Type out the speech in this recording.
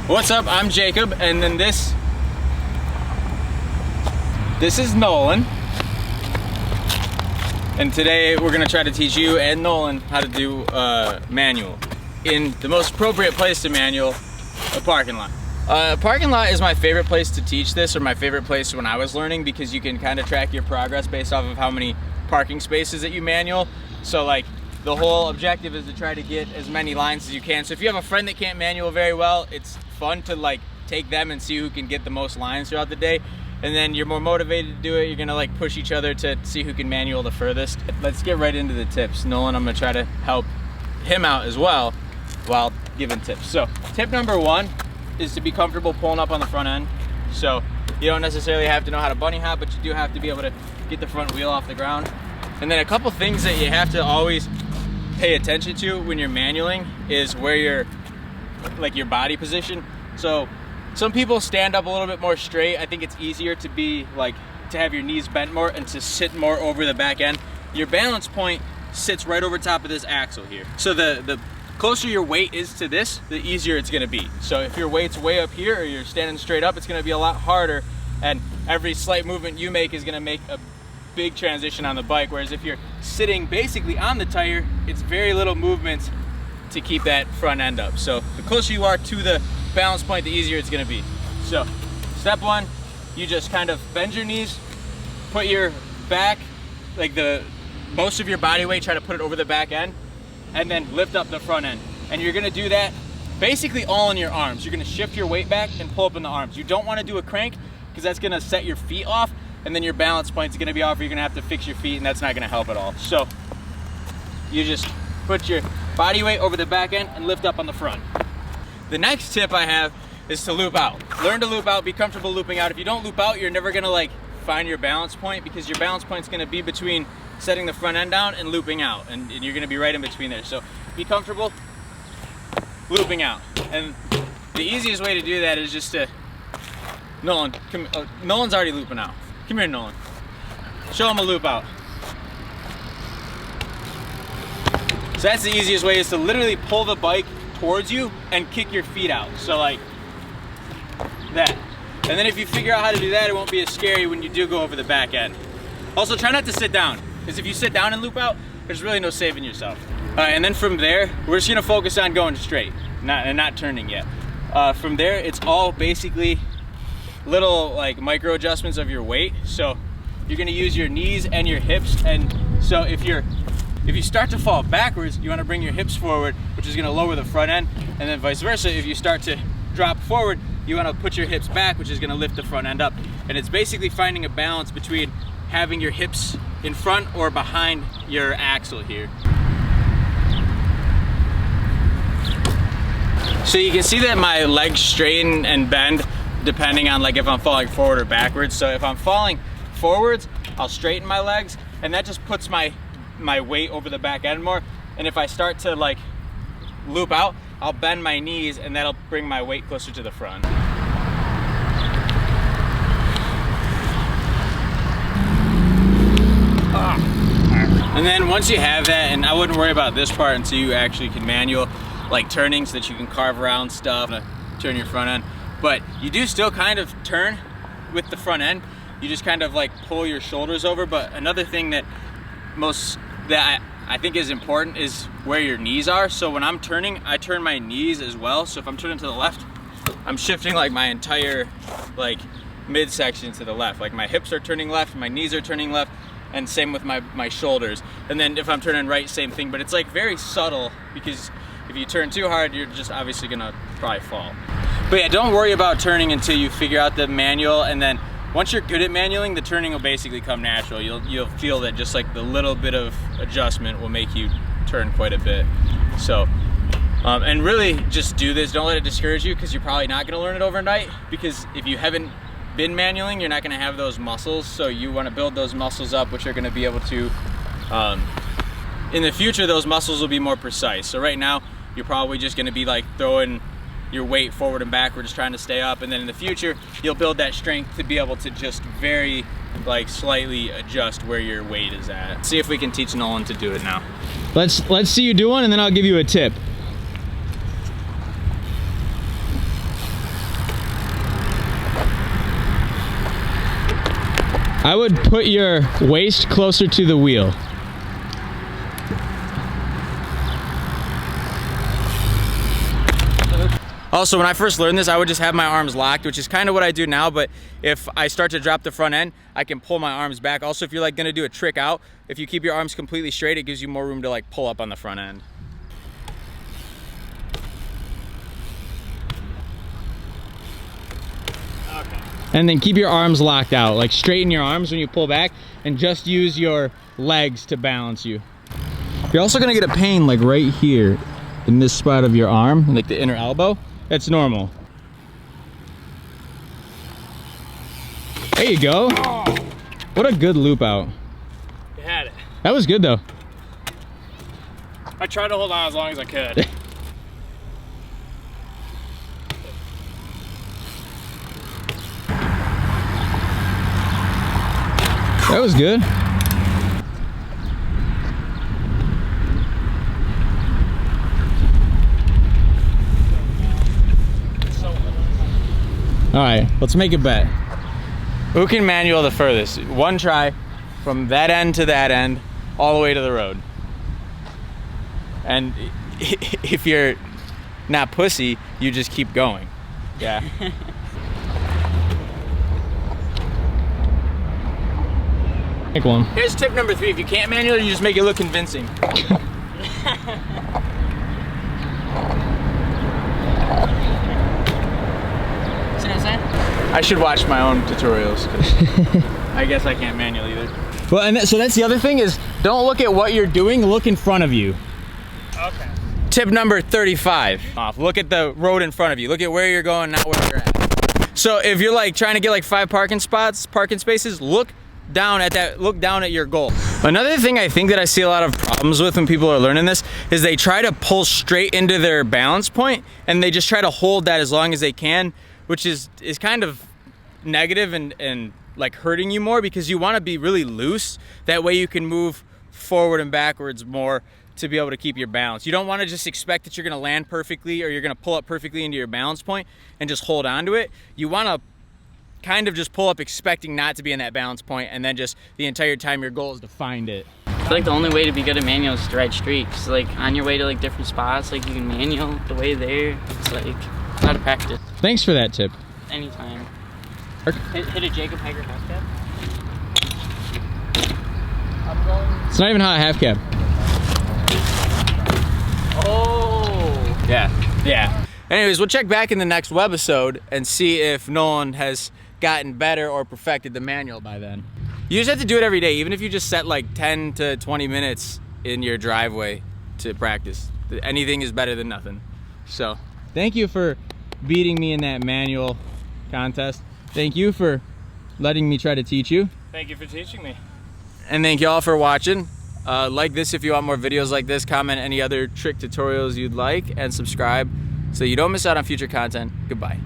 What's up? I'm Jacob, and then this is Nolan. And today we're gonna try to teach you and Nolan how to do manual in the most appropriate place to manual, a parking lot. Parking lot is my favorite place to teach this, or my favorite place when I was learning, because you can kind of track your progress based off of how many parking spaces that you manual. So like the whole objective is to try to get as many lines as you can. So if you have a friend that can't manual very well, it's fun to like take them and see who can get the most lines throughout the day. And then you're more motivated to do it. You're gonna like push each other to see who can manual the furthest. Let's get right into the tips. Nolan, I'm gonna try to help him out as well while giving tips. So tip number one is to be comfortable pulling up on the front end. So you don't necessarily have to know how to bunny hop, but you do have to be able to get the front wheel off the ground. And then a couple things that you have to always pay attention to when you're manualing is where your body position. So some people stand up a little bit more straight. I think it's easier to be like to have your knees bent more and to sit more over the back end. Your balance point sits right over top of this axle here. So the closer your weight is to this, the easier it's gonna be. So if your weight's way up here or you're standing straight up, it's gonna be a lot harder, and every slight movement you make is gonna make a big transition on the bike. Whereas if you're sitting basically on the tire, it's very little movement to keep that front end up. So the closer you are to the balance point, the easier it's gonna be. So step one, you just kind of bend your knees, put your back, like the most of your body weight, try to put it over the back end, and then lift up the front end. And you're gonna do that basically all in your arms. You're gonna shift your weight back and pull up in the arms. You don't wanna do a crank because that's gonna set your feet off, and then your balance point's gonna be off, or you're gonna have to fix your feet, and that's not gonna help at all. So you just put your body weight over the back end and lift up on the front. The next tip I have is to loop out. Learn to loop out, be comfortable looping out. If you don't loop out, you're never gonna like find your balance point, because your balance point's gonna be between setting the front end down and looping out, and you're gonna be right in between there. So be comfortable looping out. And the easiest way to do that is just to, Nolan, Nolan's already looping out. Come here, Nolan. Show him a loop out. So that's the easiest way, is to literally pull the bike towards you and kick your feet out. So like that. And then if you figure out how to do that, it won't be as scary when you do go over the back end. Also, try not to sit down, because if you sit down and loop out, there's really no saving yourself. And then from there, we're just gonna focus on going straight, not turning yet. From there, it's all basically little like micro adjustments of your weight. So you're gonna use your knees and your hips. And so if you start to fall backwards, you wanna bring your hips forward, which is gonna lower the front end. And then vice versa, if you start to drop forward, you wanna put your hips back, which is gonna lift the front end up. And it's basically finding a balance between having your hips in front or behind your axle here. So you can see that my legs straighten and bend depending on like if I'm falling forward or backwards. So if I'm falling forwards, I'll straighten my legs, and that just puts my weight over the back end more. And if I start to like loop out, I'll bend my knees, and that'll bring my weight closer to the front. And then once you have that, and I wouldn't worry about this part until you actually can manual like turning, so that you can carve around stuff, turn your front end. But you do still kind of turn with the front end. You just kind of like pull your shoulders over. But another thing that I think is important is where your knees are. So when I'm turning, I turn my knees as well. So if I'm turning to the left, I'm shifting like my entire like midsection to the left. Like my hips are turning left, my knees are turning left, and same with my shoulders. And then if I'm turning right, same thing. But it's like very subtle, because if you turn too hard, you're just obviously gonna probably fall. But yeah, don't worry about turning until you figure out the manual. And then once you're good at manualing, the turning will basically come natural. You'll feel that just like the little bit of adjustment will make you turn quite a bit. So, and really just do this. Don't let it discourage you, because you're probably not gonna learn it overnight. Because if you haven't been manualing, you're not gonna have those muscles. So you wanna build those muscles up, which are gonna be able to, in the future, those muscles will be more precise. So right now, you're probably just gonna be like throwing your weight forward and backward, just trying to stay up. And then in the future, you'll build that strength to be able to just very like slightly adjust where your weight is at. See if we can teach Nolan to do it now. Let's see you do one, and then I'll give you a tip. I would put your waist closer to the wheel. Also, when I first learned this, I would just have my arms locked, which is kind of what I do now, but if I start to drop the front end, I can pull my arms back. Also, if you're like gonna do a trick out, if you keep your arms completely straight, it gives you more room to like pull up on the front end. Okay. And then keep your arms locked out, like straighten your arms when you pull back, and just use your legs to balance you. You're also gonna get a pain like right here in this spot of your arm, like the inner elbow. That's normal. There you go. Oh. What a good loop out. You had it. That was good though. I tried to hold on as long as I could. That was good. All right, let's make a bet. Who can manual the furthest? One try from that end to that end, all the way to the road. And if you're not pussy, you just keep going. Yeah. Make one. Here's tip number 3. If you can't manual, you just make it look convincing. I should watch my own tutorials, because I guess I can't manual either. Well, and so that's the other thing is, don't look at what you're doing, look in front of you. Okay. Tip number 35. Look at the road in front of you. Look at where you're going, not where you're at. So if you're like trying to get like 5 parking spaces, look down at your goal. Another thing I think that I see a lot of problems with when people are learning this is they try to pull straight into their balance point, and they just try to hold that as long as they can, which is kind of negative and like hurting you more, because you want to be really loose. That way you can move forward and backwards more to be able to keep your balance. You don't want to just expect that you're going to land perfectly or you're going to pull up perfectly into your balance point and just hold on to it. You want to kind of just pull up expecting not to be in that balance point, and then just the entire time your goal is to find it. I feel like the only way to be good at manual is to ride streaks. Like on your way to like different spots, like you can manual the way there. It's like a lot of practice. Thanks for that tip. Anytime. Hit a Jacob Hager half cab. It's not even hot half cab. Oh. Yeah. Anyways, we'll check back in the next webisode and see if Nolan has gotten better or perfected the manual by then. You just have to do it every day, even if you just set like 10 to 20 minutes in your driveway to practice. Anything is better than nothing. So, thank you for beating me in that manual contest. Thank you for letting me try to teach you. Thank you for teaching me. And thank y'all for watching. Like this if you want more videos like this, comment any other trick tutorials you'd like, and subscribe so you don't miss out on future content. Goodbye.